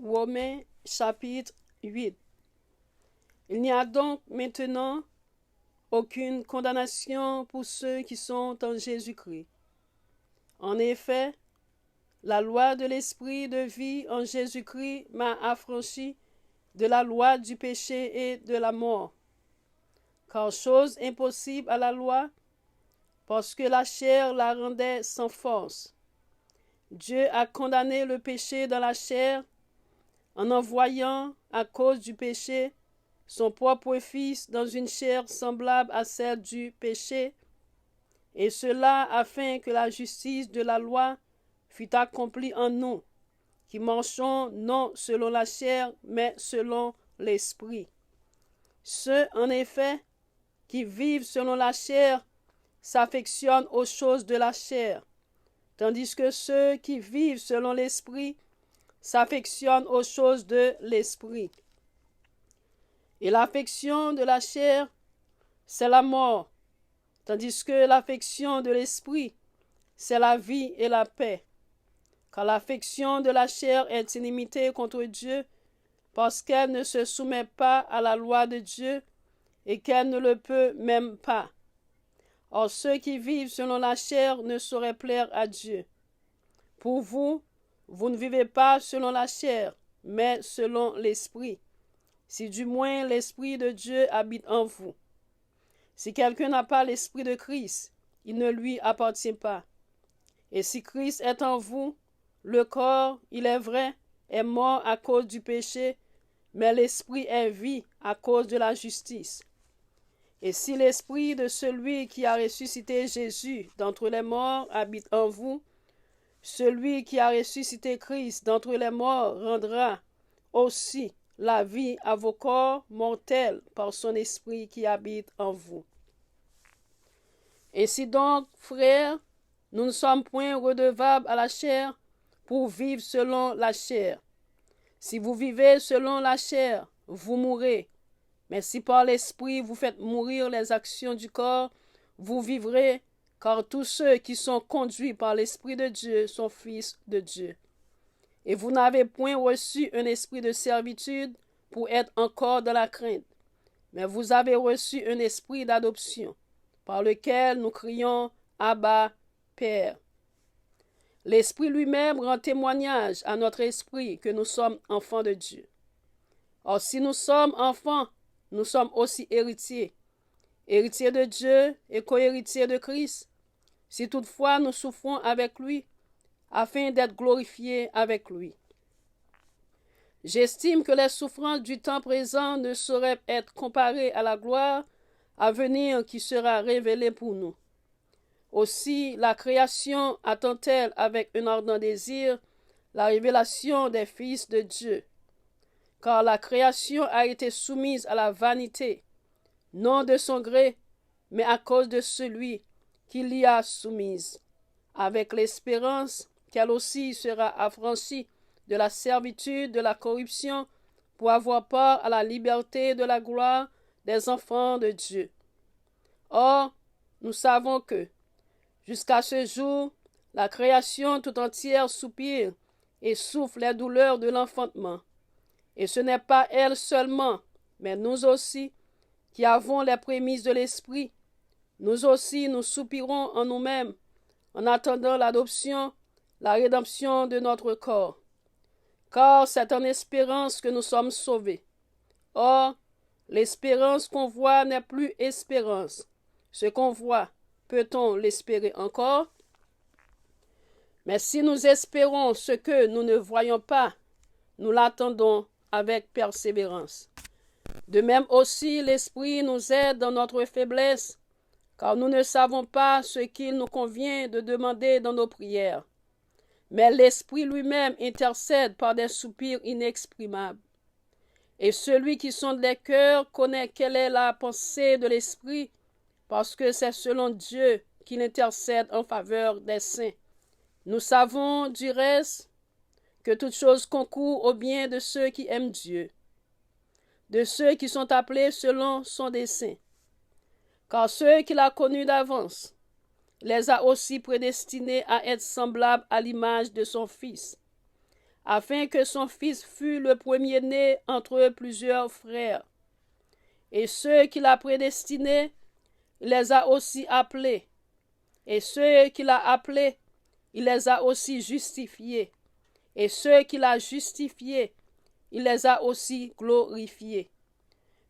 Romains chapitre 8. Il n'y a donc maintenant aucune condamnation pour ceux qui sont en Jésus-Christ. En effet, la loi de l'esprit de vie en Jésus-Christ m'a affranchi de la loi du péché et de la mort. Car chose impossible à la loi, parce que la chair la rendait sans force. Dieu a condamné le péché dans la chair en envoyant, à cause du péché, son propre Fils dans une chair semblable à celle du péché, et cela afin que la justice de la loi fût accomplie en nous, qui marchons non selon la chair, mais selon l'esprit. Ceux, en effet, qui vivent selon la chair s'affectionnent aux choses de la chair, tandis que ceux qui vivent selon l'esprit s'affectionnent aux choses de l'esprit. Et l'affection de la chair, c'est la mort, tandis que l'affection de l'esprit, c'est la vie et la paix. Car l'affection de la chair est inimité contre Dieu, parce qu'elle ne se soumet pas à la loi de Dieu et qu'elle ne le peut même pas. Or, ceux qui vivent selon la chair ne sauraient plaire à Dieu. Pour vous, vous ne vivez pas selon la chair, mais selon l'esprit, si du moins l'esprit de Dieu habite en vous. Si quelqu'un n'a pas l'esprit de Christ, il ne lui appartient pas. Et si Christ est en vous, le corps, il est vrai, est mort à cause du péché, mais l'esprit est vie à cause de la justice. Et si l'esprit de celui qui a ressuscité Jésus d'entre les morts habite en vous, celui qui a ressuscité Christ d'entre les morts rendra aussi la vie à vos corps mortels par son esprit qui habite en vous. Ainsi donc, frères, nous ne sommes point redevables à la chair pour vivre selon la chair. Si vous vivez selon la chair, vous mourrez. Mais si par l'esprit vous faites mourir les actions du corps, vous vivrez, car tous ceux qui sont conduits par l'Esprit de Dieu sont fils de Dieu. Et vous n'avez point reçu un esprit de servitude pour être encore dans la crainte, mais vous avez reçu un esprit d'adoption, par lequel nous crions « Abba, Père ». L'Esprit lui-même rend témoignage à notre esprit que nous sommes enfants de Dieu. Or, si nous sommes enfants, nous sommes aussi héritiers, héritiers de Dieu et co-héritiers de Christ, si toutefois nous souffrons avec lui, afin d'être glorifiés avec lui. J'estime que les souffrances du temps présent ne sauraient être comparées à la gloire à venir qui sera révélée pour nous. Aussi, la création attend-elle avec un ardent désir la révélation des fils de Dieu. Car la création a été soumise à la vanité, non de son gré, mais à cause de celui qui l'y a soumise, avec l'espérance qu'elle aussi sera affranchie de la servitude de la corruption pour avoir part à la liberté de la gloire des enfants de Dieu. Or, nous savons que, jusqu'à ce jour, la création tout entière soupire et souffre les douleurs de l'enfantement. Et ce n'est pas elle seulement, mais nous aussi, qui avons les prémices de l'Esprit. Nous aussi, nous soupirons en nous-mêmes, en attendant l'adoption, la rédemption de notre corps. Car c'est en espérance que nous sommes sauvés. Or, l'espérance qu'on voit n'est plus espérance. Ce qu'on voit, peut-on l'espérer encore? Mais si nous espérons ce que nous ne voyons pas, nous l'attendons avec persévérance. De même aussi, l'Esprit nous aide dans notre faiblesse, car nous ne savons pas ce qu'il nous convient de demander dans nos prières. Mais l'Esprit lui-même intercède par des soupirs inexprimables. Et celui qui sonde les cœurs connaît quelle est la pensée de l'Esprit, parce que c'est selon Dieu qu'il intercède en faveur des saints. Nous savons, du reste, que toute chose concourt au bien de ceux qui aiment Dieu, de ceux qui sont appelés selon son dessein. Car ceux qu'il a connus d'avance, les a aussi prédestinés à être semblables à l'image de son Fils, afin que son fils fût le premier-né entre plusieurs frères. Et ceux qu'il a prédestinés, il les a aussi appelés. Et ceux qu'il a appelés, il les a aussi justifiés. Et ceux qu'il a justifiés, il les a aussi glorifiés.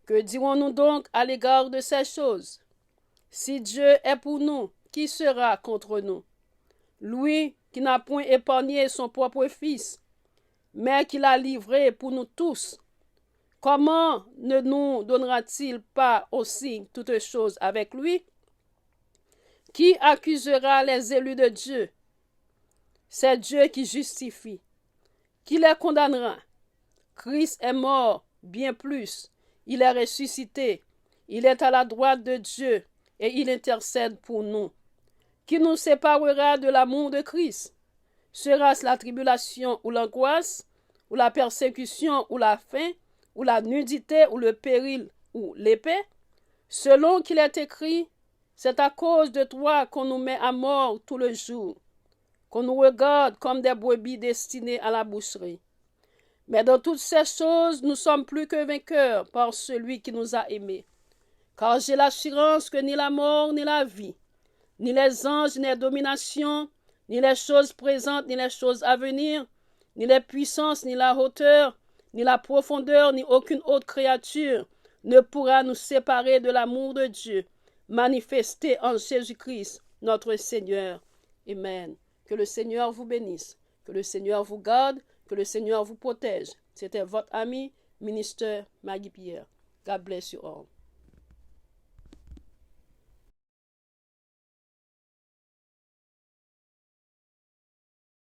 Que dirons-nous donc à l'égard de ces choses? Si Dieu est pour nous, qui sera contre nous? Lui qui n'a point épargné son propre Fils, mais qui l'a livré pour nous tous, comment ne nous donnera-t-il pas aussi toutes choses avec lui? Qui accusera les élus de Dieu? C'est Dieu qui justifie. Qui les condamnera? Christ est mort, bien plus. Il est ressuscité. Il est à la droite de Dieu et il intercède pour nous. Qui nous séparera de l'amour de Christ? Sera-ce la tribulation ou l'angoisse, ou la persécution ou la faim, ou la nudité ou le péril ou l'épée? Selon qu'il est écrit, c'est à cause de toi qu'on nous met à mort tout le jour, qu'on nous regarde comme des brebis destinées à la boucherie. Mais dans toutes ces choses, nous sommes plus que vainqueurs par celui qui nous a aimés. Car j'ai l'assurance que ni la mort, ni la vie, ni les anges, ni les dominations, ni les choses présentes, ni les choses à venir, ni les puissances, ni la hauteur, ni la profondeur, ni aucune autre créature ne pourra nous séparer de l'amour de Dieu, manifesté en Jésus-Christ, notre Seigneur. Amen. Que le Seigneur vous bénisse, que le Seigneur vous garde, que le Seigneur vous protège. C'était votre ami, ministère Maggie Pierre. God bless you all.